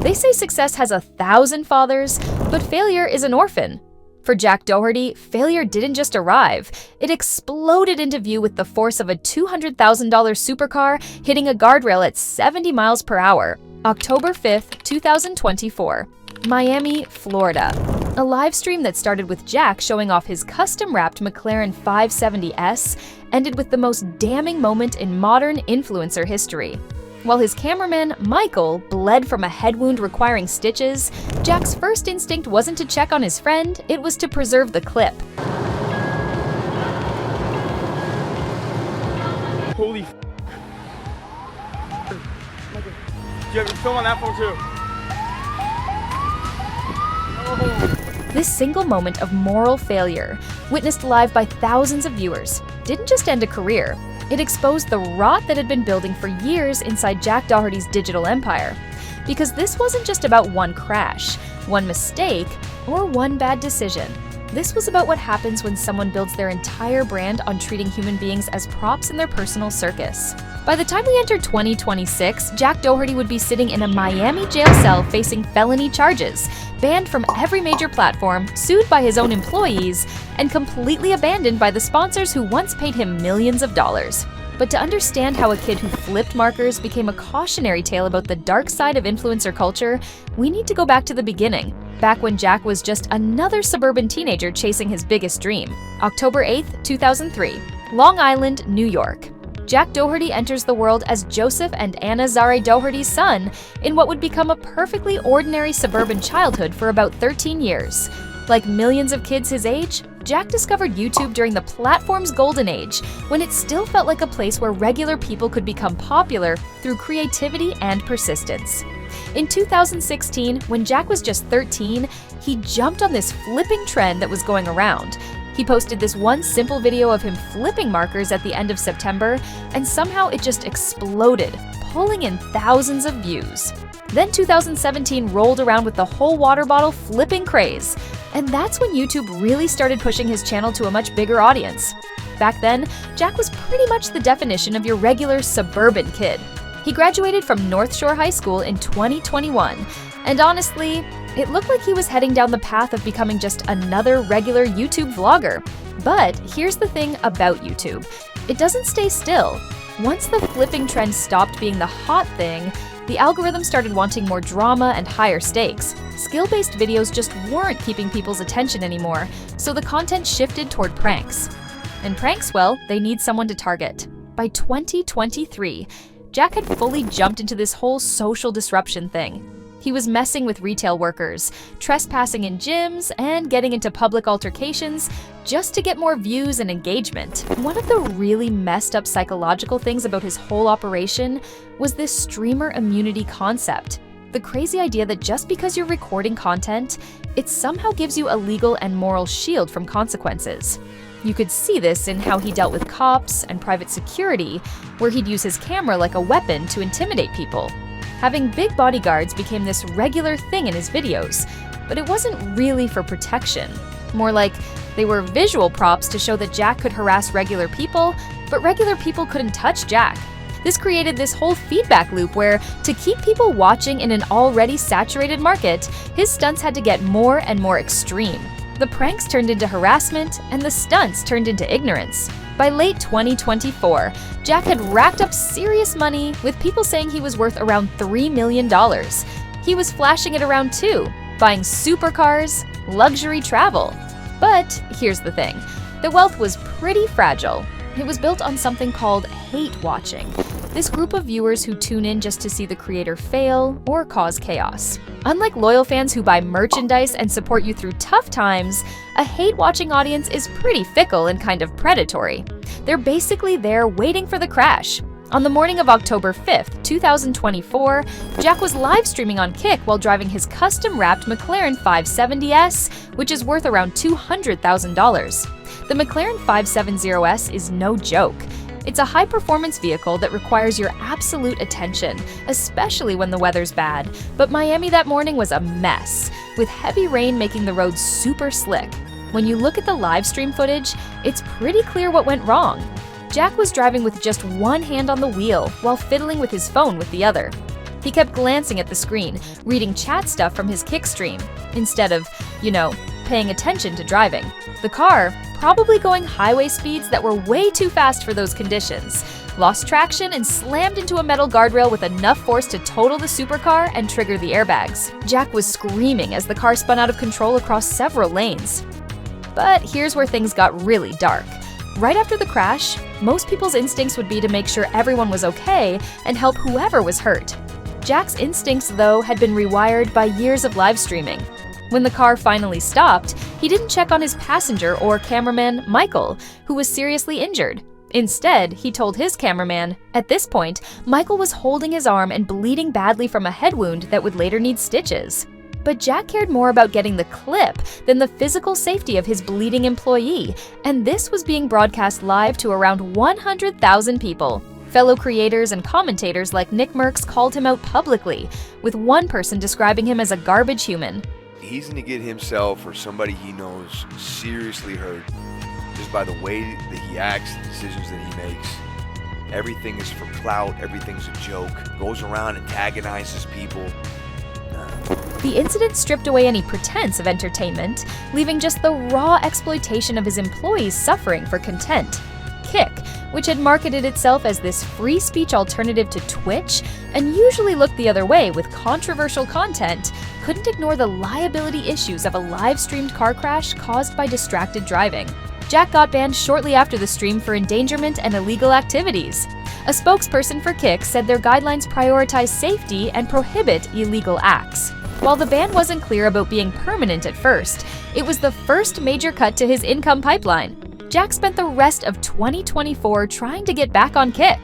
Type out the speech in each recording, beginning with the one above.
They say success has 1,000 fathers, but failure is an orphan. For Jack Doherty, failure didn't just arrive, it exploded into view with the force of a $200,000 supercar hitting a guardrail at 70 miles per hour. October 5th, 2024. Miami, Florida. A live stream that started with Jack showing off his custom-wrapped McLaren 570S ended with the most damning moment in modern influencer history. While his cameraman, Michael, bled from a head wound requiring stitches, Jack's first instinct wasn't to check on his friend, it was to preserve the clip. Holy f***. You have film on that phone too. Oh. This single moment of moral failure, witnessed live by thousands of viewers, didn't just end a career. It exposed the rot that had been building for years inside Jack Doherty's digital empire. Because this wasn't just about one crash, one mistake, or one bad decision. This was about what happens when someone builds their entire brand on treating human beings as props in their personal circus. By the time we entered 2026, Jack Doherty would be sitting in a Miami jail cell facing felony charges, banned from every major platform, sued by his own employees, and completely abandoned by the sponsors who once paid him millions of dollars. But to understand how a kid who flipped markers became a cautionary tale about the dark side of influencer culture, we need to go back to the beginning, back when Jack was just another suburban teenager chasing his biggest dream. October 8th, 2003, Long Island, New York. Jack Doherty enters the world as Joseph and Anna Zare Doherty's son in what would become a perfectly ordinary suburban childhood for about 13 years. Like millions of kids his age, Jack discovered YouTube during the platform's golden age, when it still felt like a place where regular people could become popular through creativity and persistence. In 2016, when Jack was just 13, he jumped on this flipping trend that was going around. He posted this one simple video of him flipping markers at the end of September, and somehow it just exploded, pulling in thousands of views. Then 2017 rolled around with the whole water bottle flipping craze, and that's when YouTube really started pushing his channel to a much bigger audience. Back then, Jack was pretty much the definition of your regular suburban kid. He graduated from North Shore High School in 2021, and honestly, it looked like he was heading down the path of becoming just another regular YouTube vlogger. But here's the thing about YouTube. It doesn't stay still. Once the flipping trend stopped being the hot thing, the algorithm started wanting more drama and higher stakes. Skill-based videos just weren't keeping people's attention anymore, so the content shifted toward pranks. And pranks, well, they need someone to target. By 2023, Jack had fully jumped into this whole social disruption thing. He was messing with retail workers, trespassing in gyms, and getting into public altercations just to get more views and engagement. One of the really messed up psychological things about his whole operation was this streamer immunity concept. The crazy idea that just because you're recording content, it somehow gives you a legal and moral shield from consequences. You could see this in how he dealt with cops and private security, where he'd use his camera like a weapon to intimidate people. Having big bodyguards became this regular thing in his videos, but it wasn't really for protection. More like they were visual props to show that Jack could harass regular people, but regular people couldn't touch Jack. This created this whole feedback loop where, to keep people watching in an already saturated market, his stunts had to get more and more extreme. The pranks turned into harassment, and the stunts turned into ignorance. By late 2024, Jack had racked up serious money, with people saying he was worth around $3 million. He was flashing it around too, buying supercars, luxury travel. But here's the thing, the wealth was pretty fragile. It was built on something called hate watching, this group of viewers who tune in just to see the creator fail or cause chaos. Unlike loyal fans who buy merchandise and support you through tough times, a hate-watching audience is pretty fickle and kind of predatory. They're basically there waiting for the crash. On the morning of October 5th, 2024, Jack was live streaming on Kick while driving his custom-wrapped McLaren 570S, which is worth around $200,000. The McLaren 570S is no joke. It's a high-performance vehicle that requires your absolute attention, especially when the weather's bad. But Miami that morning was a mess, with heavy rain making the roads super slick. When you look at the live stream footage, it's pretty clear what went wrong. Jack was driving with just one hand on the wheel while fiddling with his phone with the other. He kept glancing at the screen, reading chat stuff from his kick stream, instead of, paying attention to driving. The car, probably going highway speeds that were way too fast for those conditions, lost traction and slammed into a metal guardrail with enough force to total the supercar and trigger the airbags. Jack was screaming as the car spun out of control across several lanes. But here's where things got really dark. Right after the crash, most people's instincts would be to make sure everyone was okay and help whoever was hurt. Jack's instincts, though, had been rewired by years of live streaming. When the car finally stopped, he didn't check on his passenger or cameraman, Michael, who was seriously injured. Instead, he told his cameraman, at this point, Michael was holding his arm and bleeding badly from a head wound that would later need stitches. But Jack cared more about getting the clip than the physical safety of his bleeding employee, and this was being broadcast live to around 100,000 people. Fellow creators and commentators like Nick Merckx called him out publicly, with one person describing him as a garbage human. He's going to get himself or somebody he knows seriously hurt just by the way that he acts, the decisions that he makes. Everything is for clout, everything's a joke, goes around, antagonizes people. The incident stripped away any pretense of entertainment, leaving just the raw exploitation of his employees suffering for content. Kick, which had marketed itself as this free speech alternative to Twitch and usually looked the other way with controversial content, couldn't ignore the liability issues of a live-streamed car crash caused by distracted driving. Jack got banned shortly after the stream for endangerment and illegal activities. A spokesperson for Kick said their guidelines prioritize safety and prohibit illegal acts. While the ban wasn't clear about being permanent at first, it was the first major cut to his income pipeline. Jack spent the rest of 2024 trying to get back on Kick.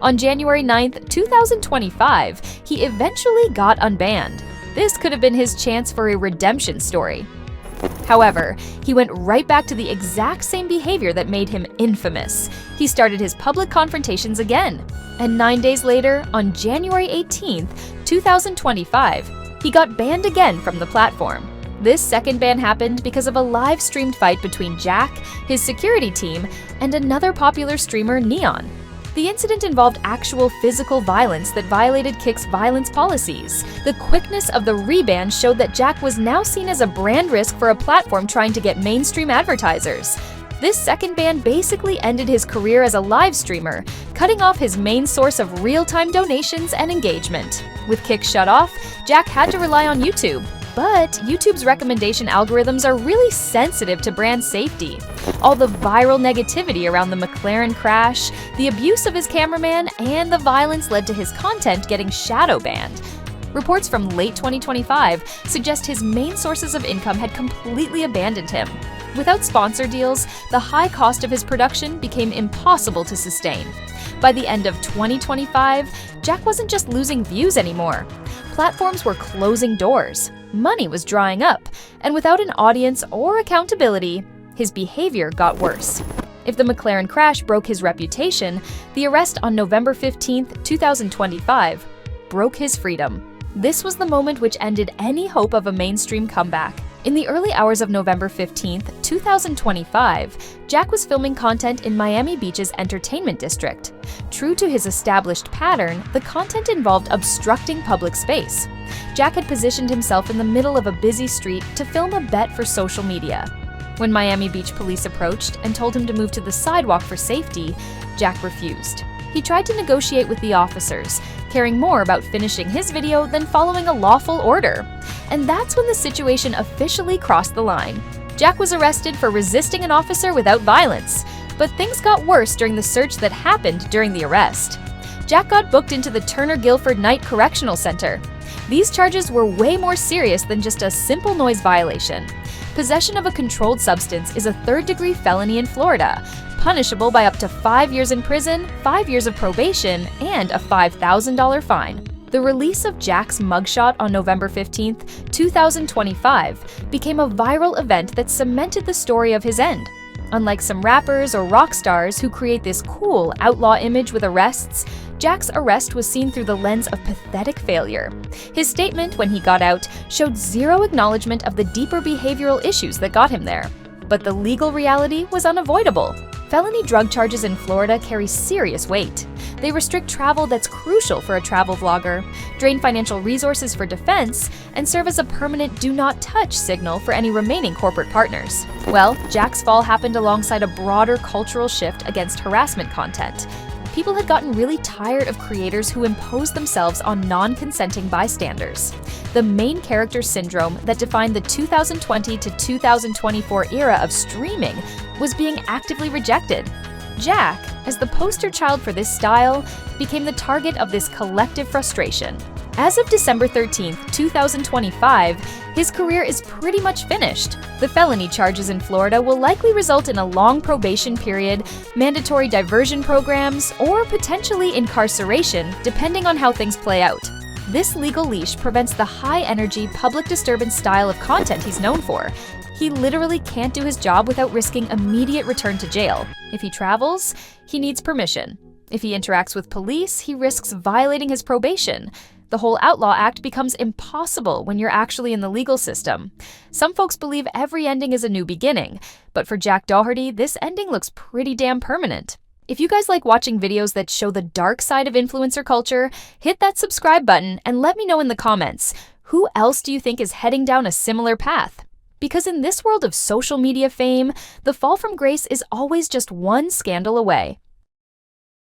On January 9th, 2025, he eventually got unbanned. This could have been his chance for a redemption story. However, he went right back to the exact same behavior that made him infamous. He started his public confrontations again. And 9 days later, on January 18th, 2025, he got banned again from the platform. This second ban happened because of a live-streamed fight between Jack, his security team, and another popular streamer, Neon. The incident involved actual physical violence that violated Kick's violence policies. The quickness of the reban showed that Jack was now seen as a brand risk for a platform trying to get mainstream advertisers. This second ban basically ended his career as a live streamer, cutting off his main source of real-time donations and engagement. With Kick shut off, Jack had to rely on YouTube. But YouTube's recommendation algorithms are really sensitive to brand safety. All the viral negativity around the McLaren crash, the abuse of his cameraman, and the violence led to his content getting shadow banned. Reports from late 2025 suggest his main sources of income had completely abandoned him. Without sponsor deals, the high cost of his production became impossible to sustain. By the end of 2025, Jack wasn't just losing views anymore. Platforms were closing doors, money was drying up, and without an audience or accountability, his behavior got worse. If the McLaren crash broke his reputation, the arrest on November 15, 2025, broke his freedom. This was the moment which ended any hope of a mainstream comeback. In the early hours of November 15, 2025, Jack was filming content in Miami Beach's entertainment district. True to his established pattern, the content involved obstructing public space. Jack had positioned himself in the middle of a busy street to film a bet for social media. When Miami Beach police approached and told him to move to the sidewalk for safety, Jack refused. He tried to negotiate with the officers, caring more about finishing his video than following a lawful order. And that's when the situation officially crossed the line. Jack was arrested for resisting an officer without violence, but things got worse during the search that happened during the arrest. Jack got booked into the Turner Guilford Knight Correctional Center. These charges were way more serious than just a simple noise violation. Possession of a controlled substance is a third-degree felony in Florida, punishable by up to 5 years in prison, 5 years of probation, and a $5,000 fine. The release of Jack's mugshot on November 15, 2025, became a viral event that cemented the story of his end. Unlike some rappers or rock stars who create this cool outlaw image with arrests, Jack's arrest was seen through the lens of pathetic failure. His statement when he got out showed zero acknowledgement of the deeper behavioral issues that got him there. But the legal reality was unavoidable. Felony drug charges in Florida carry serious weight. They restrict travel that's crucial for a travel vlogger, drain financial resources for defense, and serve as a permanent do not touch signal for any remaining corporate partners. Well, Jack's fall happened alongside a broader cultural shift against harassment content. People had gotten really tired of creators who imposed themselves on non-consenting bystanders. The main character syndrome that defined the 2020 to 2024 era of streaming was being actively rejected. Jack, as the poster child for this style, became the target of this collective frustration. As of December 13, 2025, his career is pretty much finished. The felony charges in Florida will likely result in a long probation period, mandatory diversion programs, or potentially incarceration, depending on how things play out. This legal leash prevents the high-energy, public disturbance style of content he's known for. He literally can't do his job without risking immediate return to jail. If he travels, he needs permission. If he interacts with police, he risks violating his probation. The whole Outlaw Act becomes impossible when you're actually in the legal system. Some folks believe every ending is a new beginning, but for Jack Doherty, this ending looks pretty damn permanent. If you guys like watching videos that show the dark side of influencer culture, hit that subscribe button and let me know in the comments, who else do you think is heading down a similar path? Because in this world of social media fame, the fall from grace is always just one scandal away.